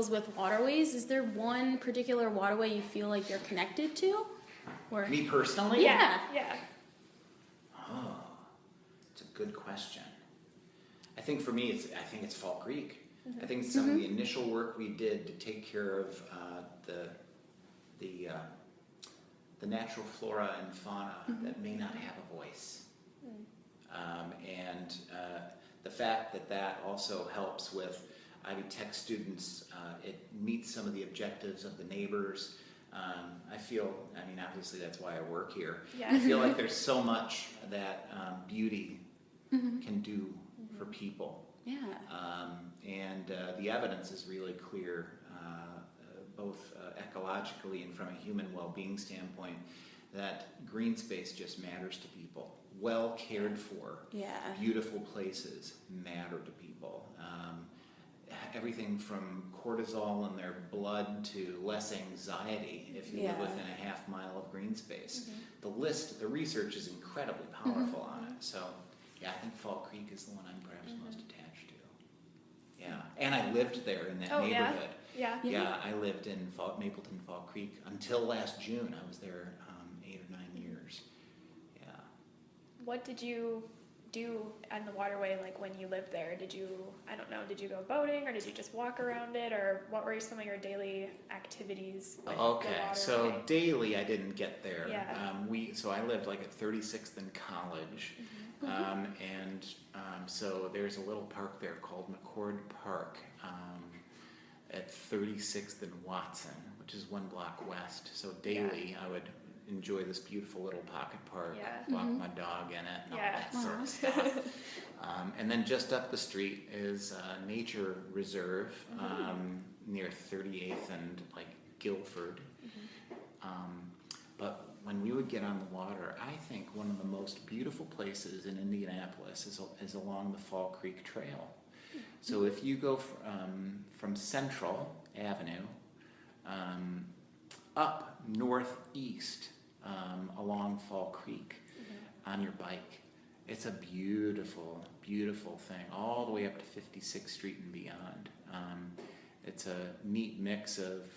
deals with waterways. Is there one particular waterway you feel like you're connected to? Or Me personally? yeah. Oh, it's a good question. I think for me, I think it's Fall Creek. I think some of the initial work we did to take care of the natural flora and fauna that may not have a voice. And the fact that also helps with Ivy Tech students, it meets some of the objectives of the neighbors. I feel, obviously that's why I work here. Yeah. I feel like there's so much that beauty can do for people. Yeah. And the evidence is really clear, both ecologically and from a human well-being standpoint, that green space just matters to people. Well cared for, beautiful places matter to people. Everything from cortisol in their blood to less anxiety if you live within a half mile of green space. The research is incredibly powerful on it. So, I think Fall Creek is the one I'm perhaps most attached to. Yeah, and I lived there in that neighborhood. Yeah. I lived in Mapleton Fall Creek until last June. I was there 8 or 9 years. Yeah. What did you do on the waterway, like when you lived there? Did you go boating, or did you just walk around it, or what were some of your daily activities with the waterway? So daily I didn't get there. Yeah. So I lived like at 36th and College, and so there's a little park there called McCord Park at 36th and Watson, which is 1 block west. So daily I would enjoy this beautiful little pocket park, walk my dog in it, and all that sort of stuff. And then just up the street is a nature reserve near 38th and like Guilford. But when we would get on the water, I think one of the most beautiful places in Indianapolis is along the Fall Creek Trail. So if you go from Central Avenue up northeast along Fall Creek on your bike, it's a beautiful, beautiful thing, all the way up to 56th Street and beyond. It's a neat mix of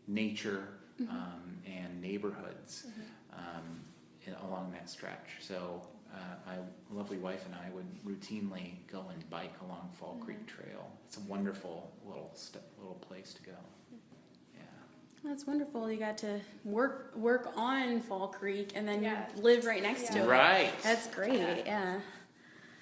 nature and neighborhoods along that stretch. So my lovely wife and I would routinely go and bike along Fall Creek Trail. It's a wonderful little place to go. That's wonderful. You got to work on Fall Creek, and then you live right next to it. Right. That's great. Yeah.